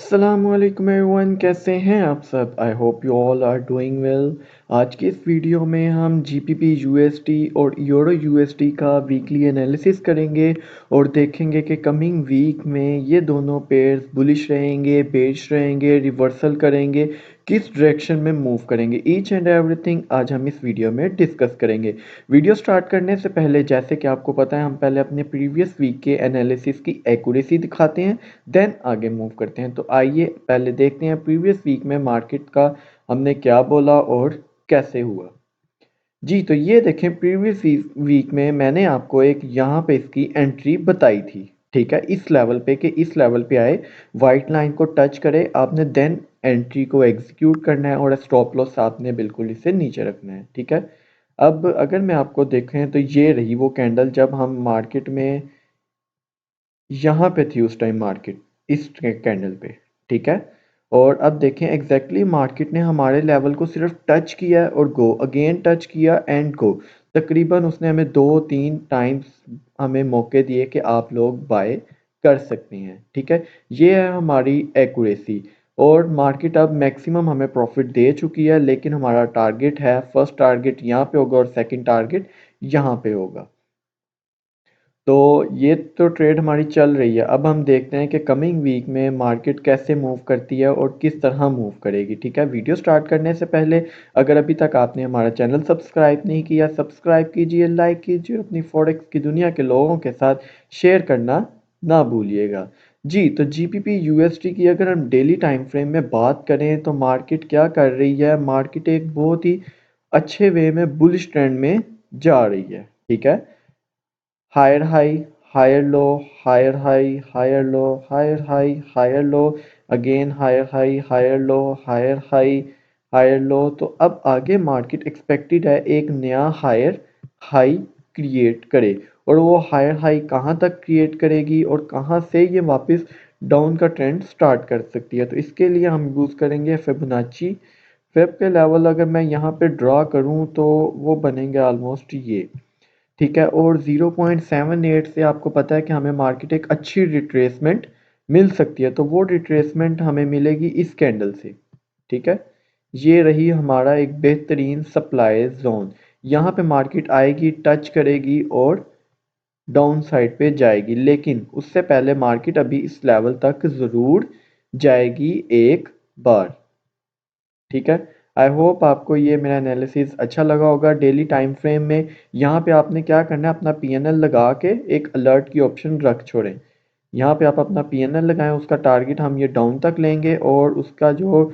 अस्सलामुअलैकुम एवरीवन, कैसे हैं आप सब। I hope you all are doing well. आज की इस वीडियो में हम जीपीपी यूएसडी और यूरो यूएसडी का वीकली एनालिसिस करेंगे और देखेंगे कि कमिंग वीक में ये दोनों पेयर्स बुलिश रहेंगे, बेरिश रहेंगे, रिवर्सल करेंगे, किस डायरेक्शन में मूव करेंगे। ईच एंड एवरीथिंग आज हम इस वीडियो में डिस्कस करेंगे। वीडियो स्टार्ट करने से पहले जैसे कि आपको पता है, हम पहले अपने प्रीवियस वीक के एनालिसिस की एक्यूरेसी दिखाते हैं, देन आगे मूव करते हैं। तो आइए पहले देखते हैं प्रीवियस वीक में मार्केट का हमने क्या बोला और कैसे हुआ। जी, तो ये देखें, प्रीवियस वीक में मैंने आपको एक यहाँ पे इसकी एंट्री बताई थी, ठीक है, इस लेवल पे कि इस लेवल पे आए, वाइट लाइन को टच करे, आपने देन एंट्री को एग्जीक्यूट करना है और स्टॉप लॉस आपने बिल्कुल इसे नीचे रखना है, ठीक है। अब अगर मैं आपको देखें तो ये रही वो कैंडल जब हम मार्केट में यहाँ पे थी उस टाइम मार्केट, इस कैंडल पे, ठीक है। और अब देखें एग्जैक्टली मार्केट ने हमारे लेवल को सिर्फ टच किया है और गो अगेन टच किया एंड गो। तकरीबन उसने हमें 2-3 टाइम्स हमें मौके दिए कि आप लोग बाय कर सकते हैं, ठीक है। ये है हमारी एक्यूरेसी। और मार्केट अब मैक्सिमम हमें प्रॉफिट दे चुकी है, लेकिन हमारा टारगेट है, फर्स्ट टारगेट यहाँ पे होगा और सेकंड टारगेट यहाँ पे होगा। तो ये तो ट्रेड हमारी चल रही है। अब हम देखते हैं कि कमिंग वीक में मार्केट कैसे मूव करती है और किस तरह मूव करेगी, ठीक है। वीडियो स्टार्ट करने से पहले अगर अभी तक आपने हमारा चैनल सब्सक्राइब नहीं किया, सब्सक्राइब कीजिए, लाइक कीजिए, अपनी फॉरेक्स की दुनिया के लोगों के साथ शेयर करना ना भूलिएगा। जी, तो जीपीपी यूएसडी की अगर हम डेली टाइम फ्रेम में बात करें तो मार्केट क्या कर रही है, मार्केट एक बहुत ही अच्छे वे में बुलिश ट्रेंड में जा रही है, ठीक है। Higher high, higher low, higher high, higher low, higher high, higher low, again higher high, higher low, higher high, higher low. तो अब आगे मार्केट एक्सपेक्टेड है एक नया हायर हाई क्रिएट करे, और वो हायर हाई कहाँ तक क्रिएट करेगी और कहाँ से ये वापस डाउन का ट्रेंड स्टार्ट कर सकती है। तो इसके लिए हम यूज़ करेंगे फिबोनाची। फिब के लेवल अगर मैं यहाँ पे ड्रा करूँ तो वो बनेंगे ऑलमोस्ट ये, ठीक है। और 0.78 से आपको पता है कि हमें मार्केट एक अच्छी रिट्रेसमेंट मिल सकती है, तो वो रिट्रेसमेंट हमें मिलेगी इस कैंडल से, ठीक है। ये रही हमारा एक बेहतरीन सप्लाई जोन। यहाँ पे मार्केट आएगी, टच करेगी और डाउन साइड पे जाएगी, लेकिन उससे पहले मार्केट अभी इस लेवल तक ज़रूर जाएगी एक बार, ठीक है। आई होप आपको ये मेरा एनालिसिस अच्छा लगा होगा डेली टाइम फ्रेम में। यहाँ पे आपने क्या करना है, अपना पीएनएल लगा के एक अलर्ट की ऑप्शन रख छोड़ें। यहाँ पे आप अपना पीएनएल लगाएं, उसका टारगेट हम ये डाउन तक लेंगे और उसका जो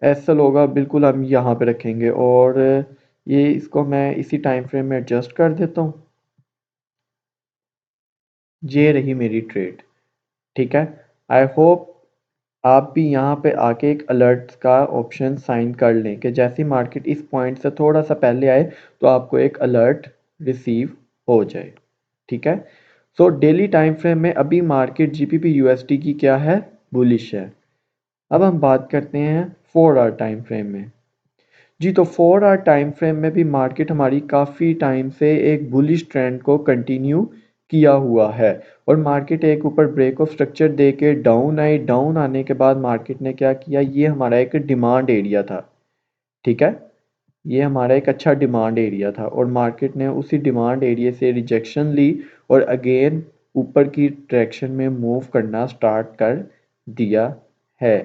एसएल होगा बिल्कुल हम यहाँ पे रखेंगे। और ये इसको मैं इसी टाइम फ्रेम में एडजस्ट कर देता हूँ। ये रही मेरी ट्रेड, ठीक है। आई होप आप भी यहाँ पे आके एक अलर्ट का ऑप्शन साइन कर लें कि जैसे मार्केट इस पॉइंट से थोड़ा सा पहले आए तो आपको एक अलर्ट रिसीव हो जाए, ठीक है। सो डेली टाइम फ्रेम में अभी मार्केट जीपीपी यूएसडी की क्या है, बुलिश है। अब हम बात करते हैं 4 आवर टाइम फ्रेम में। जी, तो 4 आवर टाइम फ्रेम में भी मार्केट हमारी काफ़ी टाइम से एक बुलिश ट्रेंड को कंटिन्यू किया हुआ है, और मार्केट एक ऊपर ब्रेक ऑफ स्ट्रक्चर दे के डाउन आई। डाउन आने के बाद मार्केट ने क्या किया, ये हमारा एक डिमांड एरिया था, ठीक है। ये हमारा एक अच्छा डिमांड एरिया था और मार्केट ने उसी डिमांड एरिया से रिजेक्शन ली और अगेन ऊपर की डायरेक्शन में मूव करना स्टार्ट कर दिया है।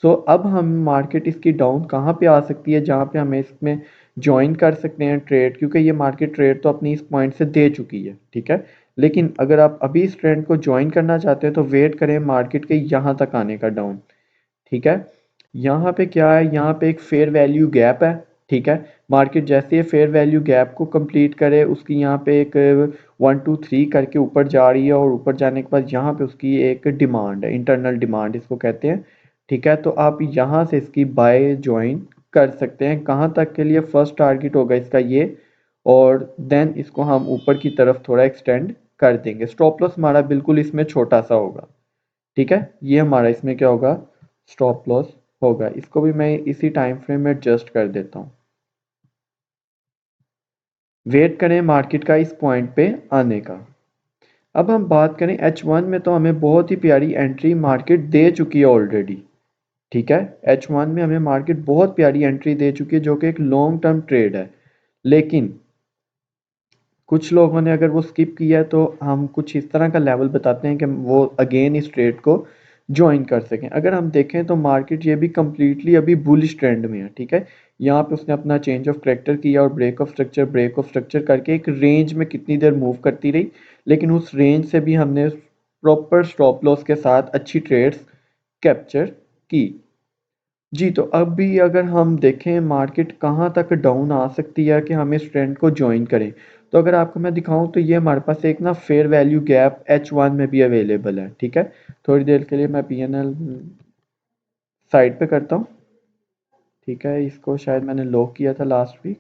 सो अब हम मार्केट इसकी डाउन कहाँ पे आ सकती है, जहाँ पे हमें इसमें ज्वाइन कर सकते हैं ट्रेड, क्योंकि ये मार्केट ट्रेड तो अपनी इस पॉइंट से दे चुकी है, ठीक है। लेकिन अगर आप अभी इस ट्रेंड को ज्वाइन करना चाहते हैं तो वेट करें मार्केट के यहाँ तक आने का डाउन, ठीक है। यहाँ पे क्या है, यहाँ पे एक फेयर वैल्यू गैप है, ठीक है। मार्केट जैसे ये फेयर वैल्यू गैप को कंप्लीट करे, उसकी यहाँ पे एक 1 2 3 करके ऊपर जा रही है, और ऊपर जाने के बाद यहाँ पे उसकी एक डिमांड है, इंटरनल डिमांड इसको कहते हैं, ठीक है। तो आप यहाँ से इसकी बाय ज्वाइन कर सकते हैं। कहाँ तक के लिए, फर्स्ट टारगेट होगा इसका ये, और देन इसको हम ऊपर की तरफ थोड़ा एक्सटेंड कर देंगे। स्टॉप लॉस हमारा बिल्कुल इसमें छोटा सा होगा, ठीक है। ये हमारा इसमें क्या होगा, स्टॉप लॉस होगा। इसको भी मैं इसी टाइम फ्रेम में एडजस्ट कर देता हूँ। वेट करें मार्केट का इस पॉइंट पे आने का। अब हम बात करें H1 में, तो हमें बहुत ही प्यारी एंट्री मार्केट दे चुकी है ऑलरेडी। ठीक है, H1 में हमें मार्केट बहुत प्यारी एंट्री दे चुकी है जो कि एक लॉन्ग टर्म ट्रेड है। लेकिन कुछ लोगों ने अगर वो स्किप किया है तो हम कुछ इस तरह का लेवल बताते हैं कि वो अगेन इस ट्रेड को ज्वाइन कर सकें। अगर हम देखें तो मार्केट ये भी कम्प्लीटली अभी बुलिश ट्रेंड में है। ठीक है, यहाँ पे उसने अपना चेंज ऑफ करेक्टर किया और ब्रेक ऑफ स्ट्रक्चर करके एक रेंज में कितनी देर मूव करती रही, लेकिन उस रेंज से भी हमने प्रॉपर स्टॉप लॉस के साथ अच्छी ट्रेड्स कैप्चर की। जी, तो अभी अगर हम देखें मार्केट कहाँ तक डाउन आ सकती है कि हम इस ट्रेंड को जॉइन करें, तो अगर आपको मैं दिखाऊं तो ये हमारे पास एक ना फेयर वैल्यू गैप H1 में भी अवेलेबल है। ठीक है, थोड़ी देर के लिए मैं PNL साइड पे करता हूँ। ठीक है, इसको शायद मैंने लॉक किया था लास्ट वीक।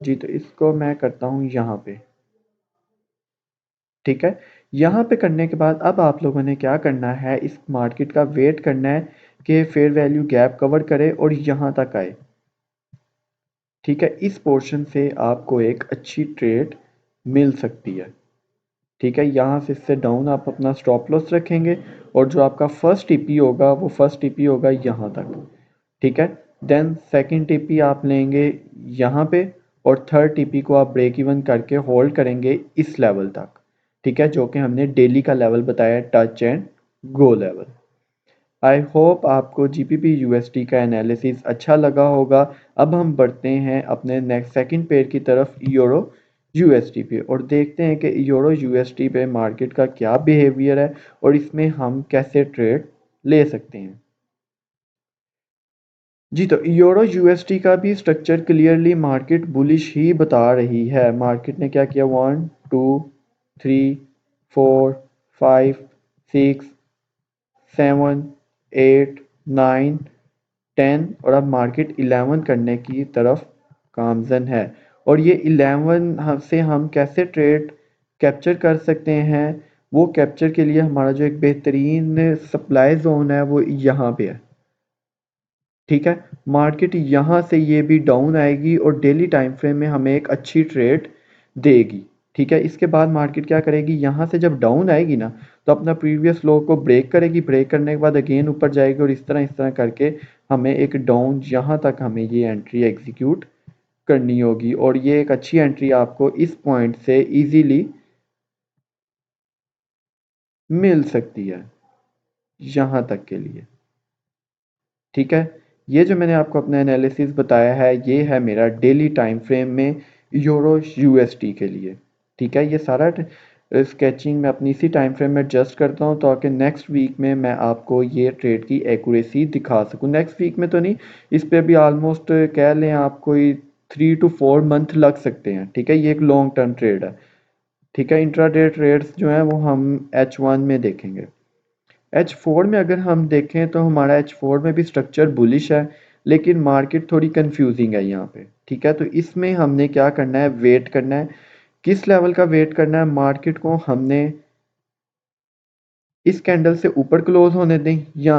जी, तो इसको मैं करता हूँ यहाँ पे। ठीक है, यहाँ पे करने के बाद अब आप लोगों ने क्या करना है, इस मार्केट का वेट करना है कि फेयर वैल्यू गैप कवर करे और यहाँ तक आए। ठीक है, इस पोर्शन से आपको एक अच्छी ट्रेड मिल सकती है। ठीक है, यहाँ से इससे डाउन आप अपना स्टॉप लॉस रखेंगे और जो आपका फर्स्ट टीपी होगा वो फर्स्ट टीपी होगा यहाँ तक। ठीक है, देन सेकंड टीपी आप लेंगे यहाँ पे और थर्ड टीपी को आप ब्रेक इवन करके होल्ड करेंगे इस लेवल तक। ठीक है, जो कि हमने डेली का लेवल बताया, touch and go level. I hope आपको GBP USD का एनालिसिस अच्छा लगा होगा। अब हम बढ़ते हैं अपने नेक्स्ट सेकंड पेयर की तरफ, यूरो USD पे, और देखते हैं कि यूरो USD पे मार्केट का क्या बिहेवियर है और इसमें हम कैसे ट्रेड ले सकते हैं। जी, तो यूरो USD का भी स्ट्रक्चर क्लियरली मार्केट बुलिश ही बता रही है। मार्केट ने क्या किया, 1 2 3 4 5 6 7 8 9 10 और अब मार्केट 11 करने की तरफ गामजन है। और ये 11 से हम कैसे ट्रेड कैप्चर कर सकते हैं, वो कैप्चर के लिए हमारा जो एक बेहतरीन सप्लाई जोन है वो यहाँ पे है। ठीक है, मार्केट यहाँ से ये भी डाउन आएगी और डेली टाइम फ्रेम में हमें एक अच्छी ट्रेड देगी। ठीक है, इसके बाद मार्केट क्या करेगी, यहाँ से जब डाउन आएगी ना तो अपना प्रीवियस लो को ब्रेक करेगी, ब्रेक करने के बाद अगेन ऊपर जाएगी और इस तरह करके हमें एक डाउन यहाँ तक हमें ये एंट्री एग्जीक्यूट करनी होगी और ये एक अच्छी एंट्री आपको इस पॉइंट से इजीली मिल सकती है यहाँ तक के लिए। ठीक है, ये जो मैंने आपको अपना एनालिसिस बताया है ये है मेरा डेली टाइम फ्रेम में यूरो USD के लिए। ठीक है, ये सारा स्केचिंग मैं अपनी इसी टाइम फ्रेम में एडजस्ट करता हूँ ताकि नेक्स्ट वीक में मैं आपको ये ट्रेड की एक्यूरेसी दिखा सकूँ। नेक्स्ट वीक में तो नहीं, इस पे भी ऑलमोस्ट कह लें आप कोई 3 to 4 मंथ लग सकते हैं। ठीक है, ये एक लॉन्ग टर्म ट्रेड है। ठीक है, इंट्राडे ट्रेड्स जो हैं वो हम H1 में देखेंगे। H4 में अगर हम देखें तो हमारा H4 में भी स्ट्रक्चर बुलिश है, लेकिन मार्केट थोड़ी कंफ्यूजिंग है यहाँ पे। ठीक है, तो इसमें हमने क्या करना है, वेट करना है। किस लेवल का वेट करना है, मार्केट को हमने इस कैंडल से ऊपर क्लोज होने दें या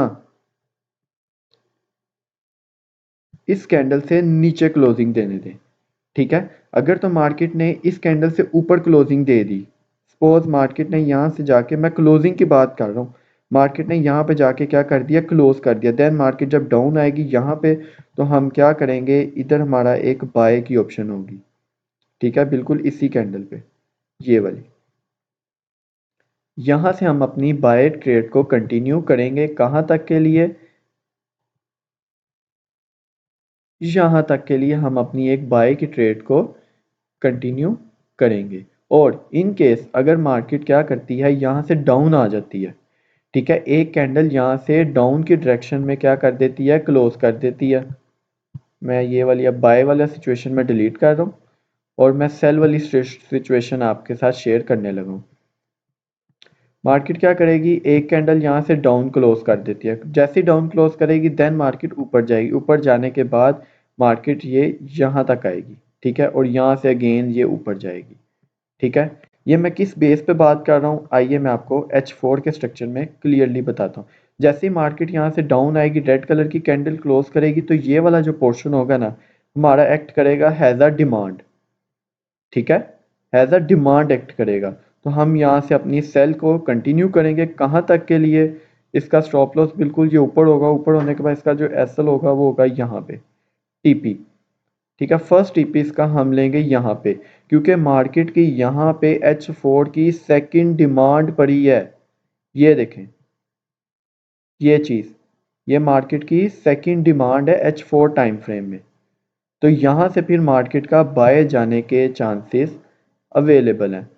इस कैंडल से नीचे क्लोजिंग देने दें। ठीक है, अगर तो मार्केट ने इस कैंडल से ऊपर क्लोजिंग दे दी, सपोज मार्केट ने यहाँ से जाके, मैं क्लोजिंग की बात कर रहा हूँ, मार्केट ने यहाँ पे जाके क्या कर दिया, क्लोज कर दिया, देन मार्केट जब डाउन आएगी यहाँ पे तो हम क्या करेंगे, इधर हमारा एक बाय की ऑप्शन होगी। ठीक है, बिल्कुल इसी कैंडल पे, ये वाली, यहाँ से हम अपनी बाय ट्रेड को कंटिन्यू करेंगे। कहाँ तक के लिए, यहाँ तक के लिए हम अपनी एक बाय की ट्रेड को कंटिन्यू करेंगे। और इन केस अगर मार्केट क्या करती है, यहाँ से डाउन आ जाती है, ठीक है, एक कैंडल यहाँ से डाउन की डायरेक्शन में क्या कर देती है, क्लोज कर देती है। मैं ये वाली अब बाय वाला सिचुएशन में डिलीट कर रहा हूँ और मैं सेल वाली सिचुएशन आपके साथ शेयर करने लगा हूँ। मार्केट क्या करेगी, एक कैंडल यहाँ से डाउन क्लोज कर देती है, जैसे ही डाउन क्लोज करेगी देन मार्केट ऊपर जाएगी, ऊपर जाने के बाद मार्केट ये यहाँ तक आएगी। ठीक है, और यहाँ से अगेन ये ऊपर जाएगी। ठीक है, ये मैं किस बेस पे बात कर रहा हूँ, आइए मैं आपको H4 के स्ट्रक्चर में क्लियरली बताता हूँ। जैसे ही मार्केट यहाँ से डाउन आएगी, रेड कलर की कैंडल क्लोज करेगी, तो ये वाला जो पोर्शन होगा ना हमारा एक्ट करेगा हैज़ अ डिमांड। ठीक है, हैज़ अ डिमांड एक्ट करेगा। तो हम यहाँ से अपनी सेल को कंटिन्यू करेंगे कहाँ तक के लिए, इसका स्टॉप लॉस बिल्कुल ये ऊपर होगा, ऊपर होने के बाद इसका जो एसएल होगा वो होगा यहाँ पे टीपी। ठीक है, फर्स्ट टीपी इसका हम लेंगे यहाँ पे, क्योंकि मार्केट की यहाँ पे H4 की सेकंड डिमांड पड़ी है। ये देखें, ये चीज़, ये मार्केट की सेकंड डिमांड है H4 टाइम फ्रेम में। तो यहाँ से फिर मार्केट का बाय जाने के चांसेस अवेलेबल हैं।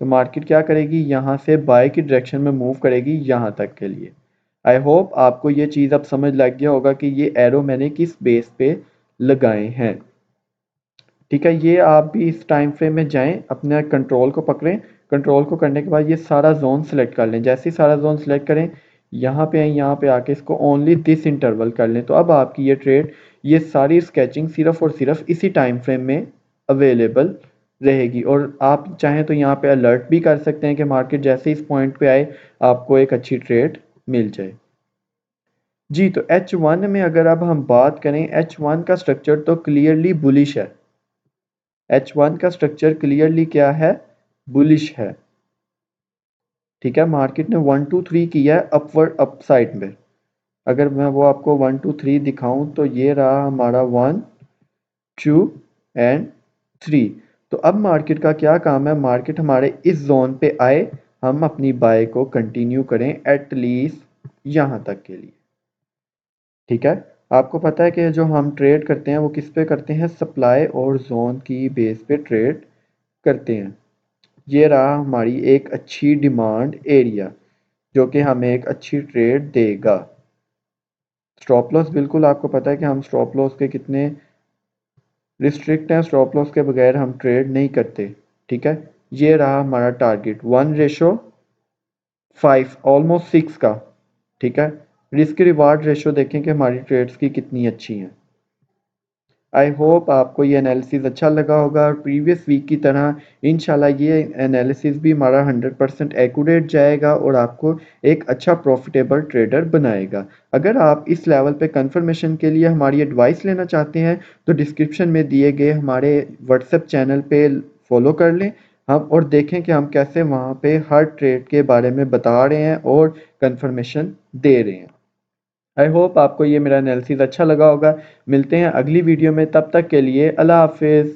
तो मार्केट क्या करेगी, यहाँ से बाय की डायरेक्शन में मूव करेगी यहाँ तक के लिए। आई होप आपको ये चीज़ अब समझ लग गया होगा कि ये एरो मैंने किस बेस पे लगाए हैं। ठीक है, ये आप भी इस टाइम फ्रेम में जाएं, अपने कंट्रोल को पकड़ें, कंट्रोल को करने के बाद ये सारा जोन सेलेक्ट कर लें। जैसे ही सारा जोन सेलेक्ट करें, यहाँ पे आए, यहाँ पे आके इसको ओनली दिस इंटरवल कर लें। तो अब आपकी ये ट्रेड, ये सारी स्केचिंग सिर्फ और सिर्फ इसी टाइम फ्रेम में अवेलेबल रहेगी। और आप चाहें तो यहाँ पे अलर्ट भी कर सकते हैं कि मार्केट जैसे इस पॉइंट पे आए आपको एक अच्छी ट्रेड मिल जाए। जी, तो H1 में अगर अब हम बात करें, H1 का स्ट्रक्चर तो क्लियरली बुलिश है। H1 का स्ट्रक्चर क्लियरली क्या है, बुलिश है। ठीक है, मार्केट ने 1 2 3 किया है अपवर्ड अपसाइड में। अगर मैं वो आपको 1 2 3 दिखाऊं तो ये रहा हमारा 1 2 एंड 3। तो अब मार्केट का क्या काम है, मार्केट हमारे इस जोन पे आए, हम अपनी बाय को कंटिन्यू करें एटलीस्ट यहाँ तक के लिए। ठीक है, आपको पता है कि जो हम ट्रेड करते हैं वो किस पे करते हैं, सप्लाई और जोन की बेस पे ट्रेड करते हैं। ये रहा हमारी एक अच्छी डिमांड एरिया जो कि हमें एक अच्छी ट्रेड देगा। स्टॉप लॉस बिल्कुल आपको पता है कि हम स्टॉप लॉस के कितने रिस्ट्रिक्ट हैं, स्टॉप लॉस के बगैर हम ट्रेड नहीं करते। ठीक है, ये रहा हमारा टारगेट 1:5 ऑलमोस्ट 6 का। ठीक है, रिस्क रिवार्ड रेशो देखें कि हमारी ट्रेड्स की कितनी अच्छी हैं। आई होप आपको ये एनालिसिस अच्छा लगा होगा, और प्रीवियस वीक की तरह इंशाल्लाह ये एनालिसिस भी हमारा 100% एक्यूरेट जाएगा और आपको एक अच्छा प्रॉफिटेबल ट्रेडर बनाएगा। अगर आप इस लेवल पे कंफर्मेशन के लिए हमारी एडवाइस लेना चाहते हैं तो डिस्क्रिप्शन में दिए गए हमारे व्हाट्सएप चैनल पे फॉलो कर लें हम, और देखें कि हम कैसे वहाँ पे हर ट्रेड के बारे में बता रहे हैं और कंफर्मेशन दे रहे हैं। आई होप आपको ये मेरा एनालिसिस अच्छा लगा होगा। मिलते हैं अगली वीडियो में, तब तक के लिए अल्लाह हाफिज़।